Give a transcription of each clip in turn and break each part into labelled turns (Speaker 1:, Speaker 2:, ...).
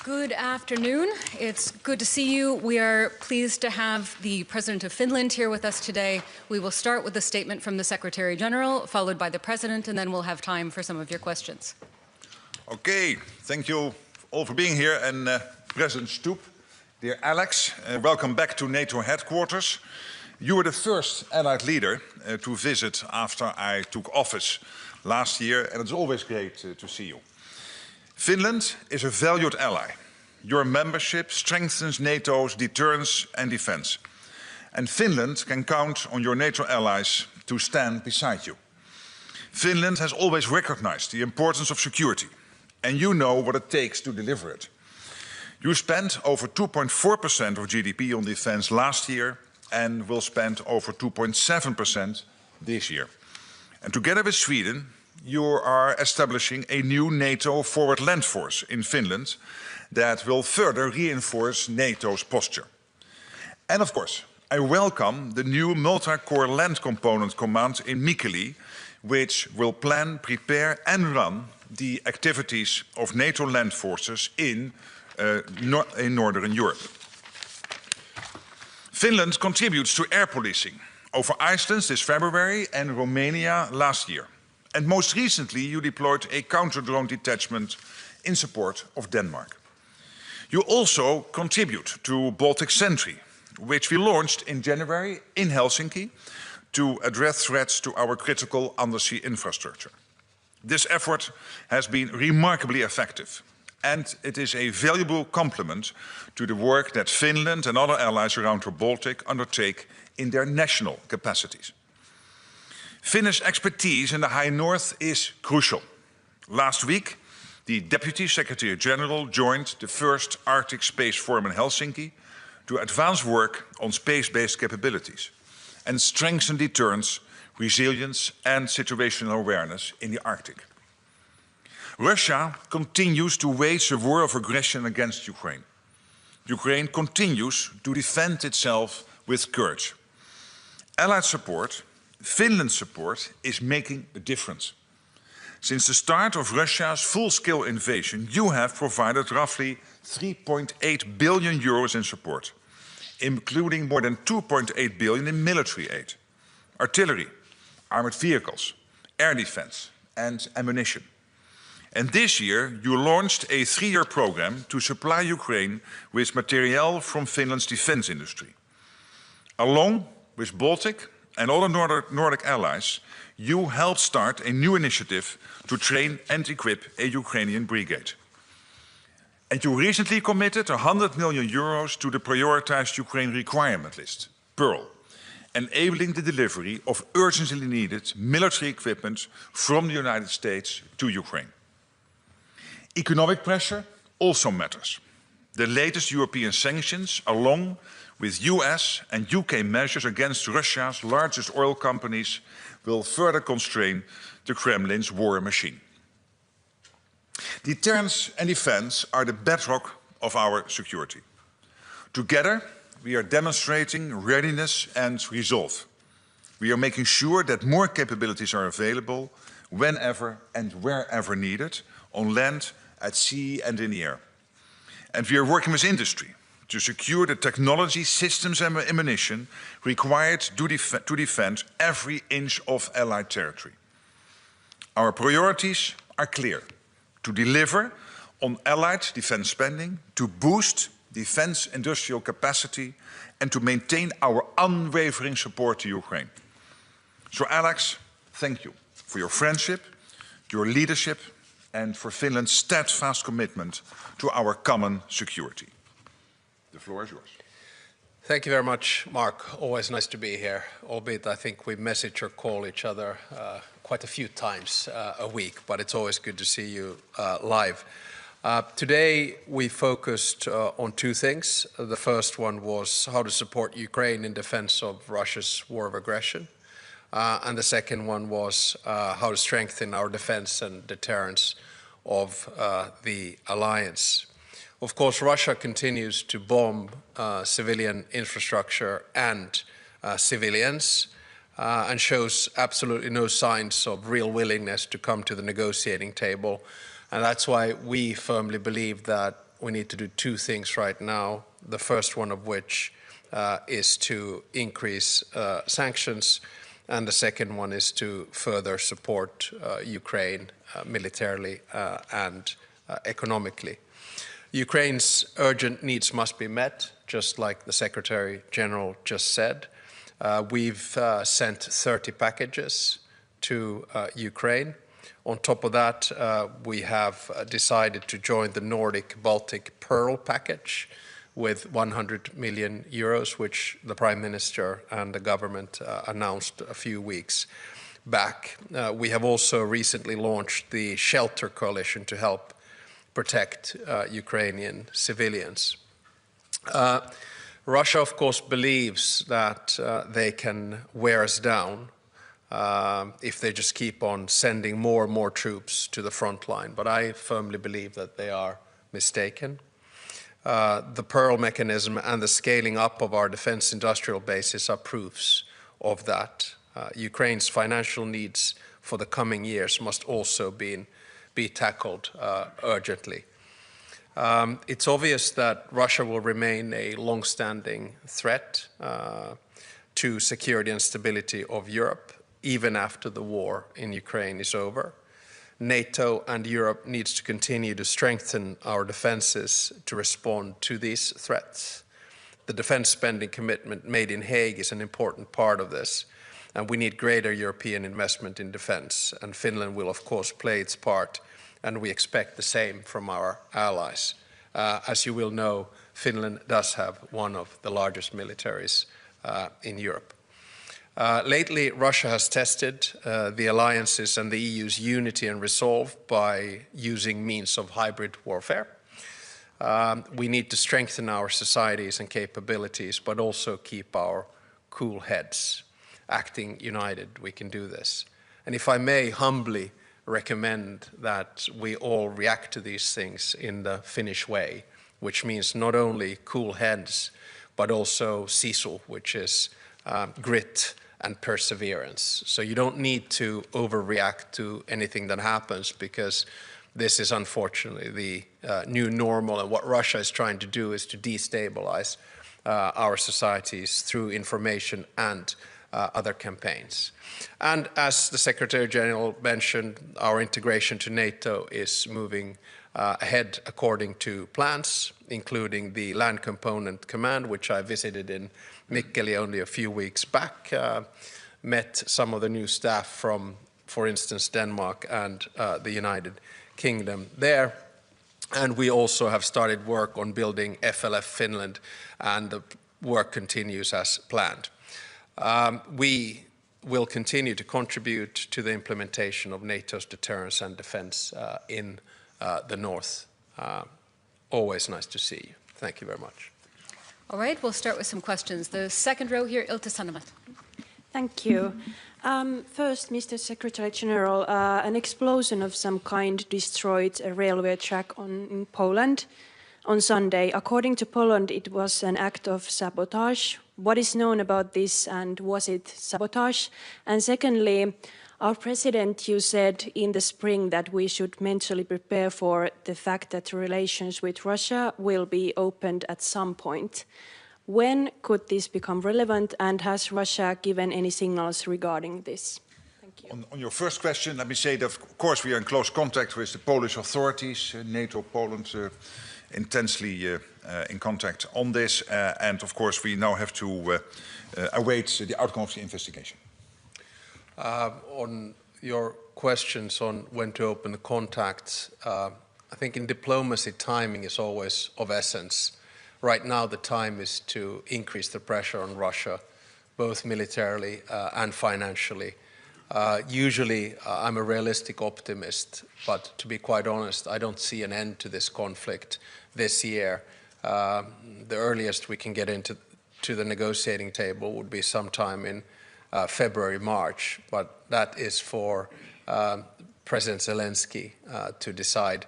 Speaker 1: Good afternoon. It's good to see you. We are pleased to have the President of Finland here with us today. We will start with a statement from the Secretary General, followed by the President, and then we'll have time for some of your questions.
Speaker 2: Okay, thank you all for being here. And President Stubb, dear Alex, welcome back to NATO headquarters. You were the first Allied leader to visit after I took office last year, and it's always great to see you. Finland is a valued ally. Your membership strengthens NATO's deterrence and defense. And Finland can count on your NATO allies to stand beside you. Finland has always recognized the importance of security, and you know what it takes to deliver it. You spent over 2.4% of GDP on defense last year and will spend over 2.7% this year. And together with Sweden, you are establishing a new NATO forward land force in Finland that will further reinforce NATO's posture. And of course, I welcome the new multi-corps land component command in Mikkeli, which will plan, prepare and run the activities of NATO land forces in Northern Europe. Finland contributes to air policing over Iceland this February and Romania last year. And most recently, you deployed a counter-drone detachment in support of Denmark. You also contribute to Baltic Sentry, which we launched in January in Helsinki to address threats to our critical undersea infrastructure. This effort has been remarkably effective, and it is a valuable complement to the work that Finland and other allies around the Baltic undertake in their national capacities. Finnish expertise in the High North is crucial. Last week, the Deputy Secretary General joined the first Arctic Space Forum in Helsinki to advance work on space-based capabilities and strengthen deterrence, resilience and situational awareness in the Arctic. Russia continues to wage a war of aggression against Ukraine. Ukraine continues to defend itself with courage. Allied support, Finland's support, is making a difference. Since the start of Russia's full-scale invasion, you have provided roughly 3.8 billion euros in support, including more than 2.8 billion in military aid, artillery, armored vehicles, air defense and ammunition. And this year, you launched a 3-year program to supply Ukraine with materiel from Finland's defense industry. Along with Baltic and other Nordic allies, you helped start a new initiative to train and equip a Ukrainian brigade. And you recently committed 100 million euros to the prioritized Ukraine requirement list, PEARL, enabling the delivery of urgently needed military equipment from the United States to Ukraine. Economic pressure also matters. The latest European sanctions, along with US and UK measures against Russia's largest oil companies, will further constrain the Kremlin's war machine. Deterrence and defense are the bedrock of our security. Together, we are demonstrating readiness and resolve. We are making sure that more capabilities are available whenever and wherever needed, on land, at sea and in the air. And we are working with industry to secure the technology, systems and ammunition required to defend every inch of Allied territory. Our priorities are clear: to deliver on Allied defense spending, to boost defense industrial capacity and to maintain our unwavering support to Ukraine. So Alex, thank you for your friendship, your leadership and for Finland's steadfast commitment to our common security. The floor is yours.
Speaker 3: Thank you very much, Mark. Always nice to be here, albeit I think we message or call each other quite a few times a week, but it's always good to see you live. Today we focused on two things. The first one was how to support Ukraine in defense of Russia's war of aggression. And the second one was how to strengthen our defense and deterrence of the alliance. Of course, Russia continues to bomb civilian infrastructure and civilians and shows absolutely no signs of real willingness to come to the negotiating table. And that's why we firmly believe that we need to do two things right now. The first one of which is to increase sanctions, and the second one is to further support Ukraine militarily and economically. Ukraine's urgent needs must be met, just like the Secretary General just said. We've sent 30 packages to Ukraine. On top of that, we have decided to join the Nordic Baltic Pearl package with 100 million euros, which the Prime Minister and the government announced a few weeks back. We have also recently launched the Shelter Coalition to help protect Ukrainian civilians. Russia, of course, believes that they can wear us down if they just keep on sending more and more troops to the front line. But I firmly believe that they are mistaken. The Pearl mechanism and the scaling up of our defense industrial bases are proofs of that. Ukraine's financial needs for the coming years must also be tackled urgently. It's obvious that Russia will remain a long-standing threat to security and stability of Europe, even after the war in Ukraine is over. NATO and Europe needs to continue to strengthen our defenses to respond to these threats. The defense spending commitment made in Hague is an important part of this, and we need greater European investment in defense, and Finland will of course play its part, and we expect the same from our allies. As you will know, Finland does have one of the largest militaries in Europe. Lately, Russia has tested the alliances and the EU's unity and resolve by using means of hybrid warfare. We need to strengthen our societies and capabilities, but also keep our cool heads. Acting united, we can do this. And if I may humbly recommend that we all react to these things in the Finnish way, which means not only cool heads, but also sisu, which is grit and perseverance. So you don't need to overreact to anything that happens, because this is unfortunately the new normal, and what Russia is trying to do is to destabilize our societies through information and other campaigns. And as the Secretary General mentioned, our integration to NATO is moving ahead according to plans, including the Land Component Command, which I visited in Mikkeli only a few weeks back, met some of the new staff from, for instance, Denmark and the United Kingdom there. And we also have started work on building FLF Finland, and the work continues as planned. We will continue to contribute to the implementation of NATO's deterrence and defense in the North. Always nice to see you. Thank you very much.
Speaker 1: All right, we'll start with some questions. The second row here, Ilta Sanomat.
Speaker 4: Thank you. First, Mr. Secretary General, an explosion of some kind destroyed a railway track in Poland on Sunday. According to Poland, it was an act of sabotage. What is known about this, and was it sabotage? And secondly, our president, you said in the spring that we should mentally prepare for the fact that relations with Russia will be opened at some point. When could this become relevant, and has Russia given any signals regarding this? Thank you.
Speaker 2: On your first question, let me say that, of course, we are in close contact with the Polish authorities, NATO, Poland, intensely in contact on this. And, of course, we now have to await the outcome of the investigation.
Speaker 3: On your questions on when to open the contacts, I think in diplomacy, timing is always of essence. Right now, the time is to increase the pressure on Russia, both militarily and financially. Usually, I'm a realistic optimist, but to be quite honest, I don't see an end to this conflict this year. The earliest we can get into the negotiating table would be sometime in February, March, but that is for President Zelensky to decide.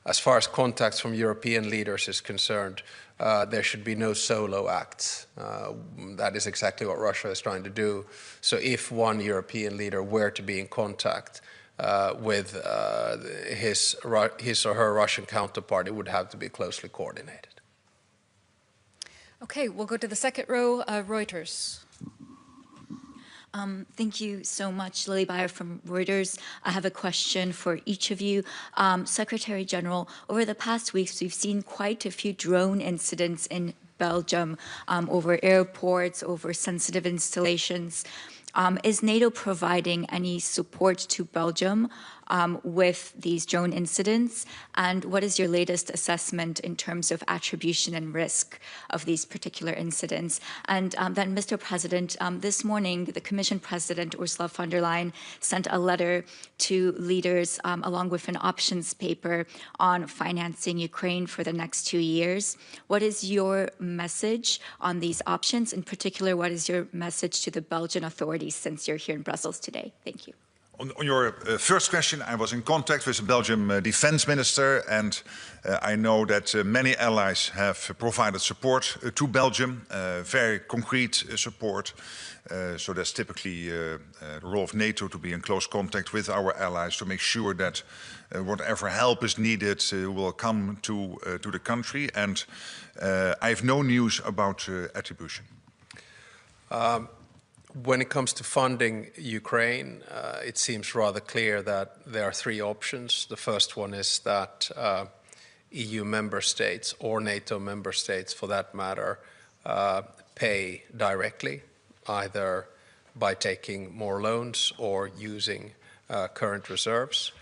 Speaker 3: As far as contacts from European leaders is concerned, there should be no solo acts. That is exactly what Russia is trying to do. So if one European leader were to be in contact, with his or her Russian counterpart, it would have to be closely coordinated.
Speaker 1: Okay, we'll go to the second row, Reuters.
Speaker 5: Thank you so much, Lily Bayer from Reuters. I have a question for each of you. Secretary General, over the past weeks, we've seen quite a few drone incidents in Belgium over airports, over sensitive installations. Is NATO providing any support to Belgium with these drone incidents? And what is your latest assessment in terms of attribution and risk of these particular incidents? And then, Mr. President, this morning, the Commission President, Ursula von der Leyen, sent a letter to leaders along with an options paper on financing Ukraine for the next 2 years. What is your message on these options? In particular, what is your message to the Belgian authorities since you're here in Brussels today? Thank you.
Speaker 2: On your first question, I was in contact with the Belgian defense minister, and I know that many allies have provided support to Belgium, very concrete support. So that's typically the role of NATO, to be in close contact with our allies to make sure that whatever help is needed will come to the country. And I have no news about attribution.
Speaker 3: When it comes to funding Ukraine, it seems rather clear that there are three options. The first one is that EU member states, or NATO member states for that matter, pay directly, either by taking more loans or using current reserves.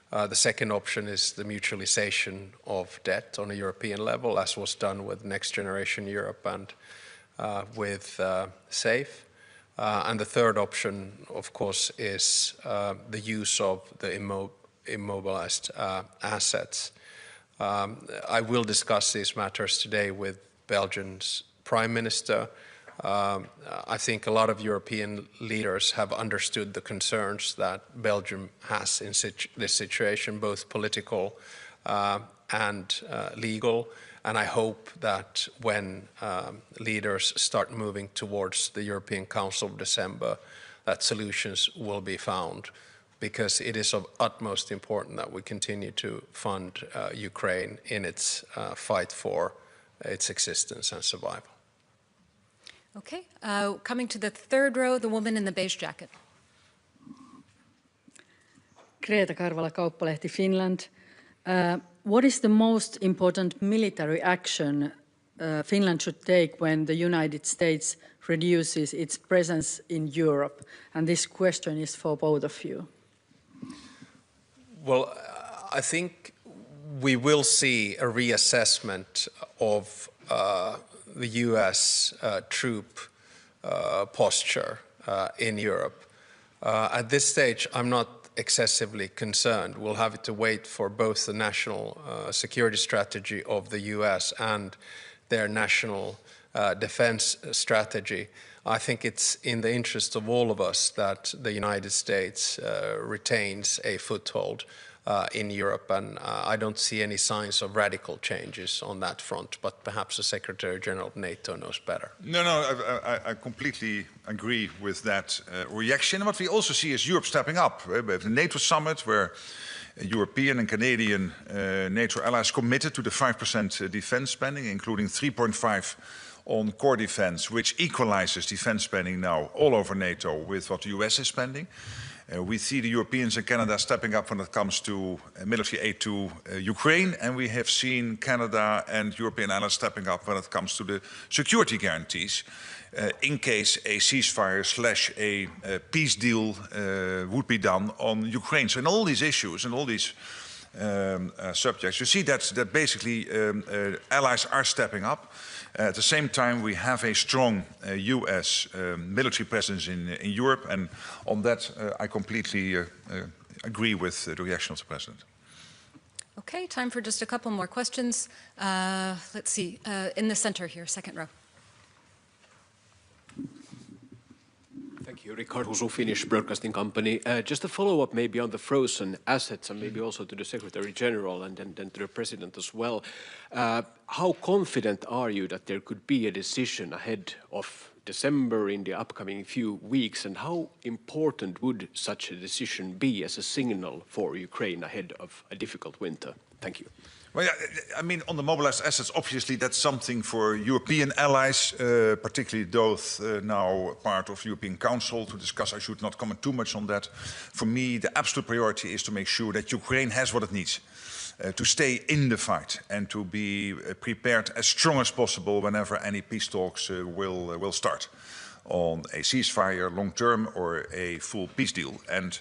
Speaker 3: The second option is the mutualization of debt on a European level, as was done with Next Generation Europe and with SAFE. And the third option, of course, is the use of the immobilized assets. I will discuss these matters today with Belgium's Prime Minister. I think a lot of European leaders have understood the concerns that Belgium has in this situation, both political and legal. And I hope that when leaders start moving towards the European Council of December, that solutions will be found, because it is of utmost importance that we continue to fund Ukraine in its fight for its existence and survival.
Speaker 1: Okay, coming to the third row, the woman in the beige jacket.
Speaker 6: Greta Karvala, Kauppalehti, Finland. What is the most important military action Finland should take when the United States reduces its presence in Europe? And this question is for both of you.
Speaker 3: Well, I think we will see a reassessment of the US troop posture in Europe. At this stage, I'm not excessively concerned. We'll have to wait for both the national security strategy of the US and their national defense strategy. I think it's in the interest of all of us that the United States retains a foothold in Europe, and I don't see any signs of radical changes on that front, but perhaps the Secretary General of NATO knows better.
Speaker 2: No, I completely agree with that reaction. What we also see is Europe stepping up. We have the NATO summit, where European and Canadian NATO allies committed to the 5% defense spending, including 3.5% on core defense, which equalizes defense spending now all over NATO with what the US is spending. We see the Europeans and Canada stepping up when it comes to military aid to Ukraine, and we have seen Canada and European allies stepping up when it comes to the security guarantees in case a ceasefire / a peace deal would be done on Ukraine. So in all these issues and all these subjects, you see that basically allies are stepping up. At the same time, we have a strong US military presence in Europe, and on that I completely agree with the reaction of the President.
Speaker 1: Okay, time for just a couple more questions. Let's see, in the center here, second row.
Speaker 7: Thank you. Richard Husu, Finnish Broadcasting Company. Just a follow-up maybe on the frozen assets and maybe also to the Secretary General and then to the President as well. How confident are you that there could be a decision ahead of December in the upcoming few weeks, and how important would such a decision be as a signal for Ukraine ahead of a difficult winter? Thank you.
Speaker 2: Well, yeah, I mean, on the mobilized assets, obviously that's something for European allies, particularly those now part of the European Council, to discuss. I should not comment too much on that. For me, the absolute priority is to make sure that Ukraine has what it needs to stay in the fight and to be prepared as strong as possible whenever any peace talks will start on a ceasefire long term or a full peace deal. And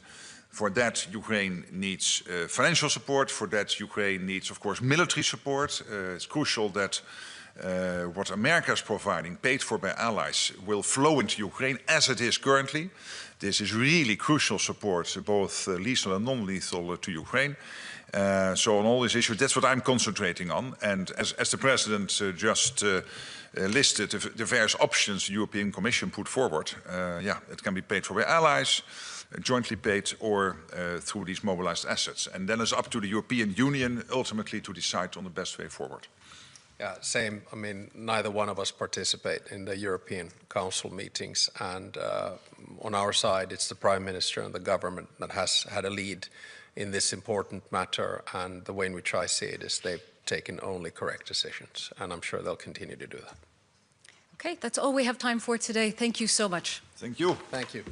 Speaker 2: for that, Ukraine needs financial support. For that, Ukraine needs, of course, military support. It's crucial that what America is providing, paid for by allies, will flow into Ukraine as it is currently. This is really crucial support, both lethal and non-lethal, to Ukraine. So on all these issues, that's what I'm concentrating on. And as the President just listed the various options the European Commission put forward, yeah, it can be paid for by allies, jointly paid, or through these mobilized assets. And then it's up to the European Union ultimately to decide on the best way forward.
Speaker 3: Yeah, same. I mean, neither one of us participate in the European Council meetings, and on our side, it's the Prime Minister and the government that has had a lead in this important matter, and the way in which I see it is they've taken only correct decisions, and I'm sure they'll continue to do that.
Speaker 1: Okay, that's all we have time for today. Thank you so much.
Speaker 2: Thank you.
Speaker 3: Thank you.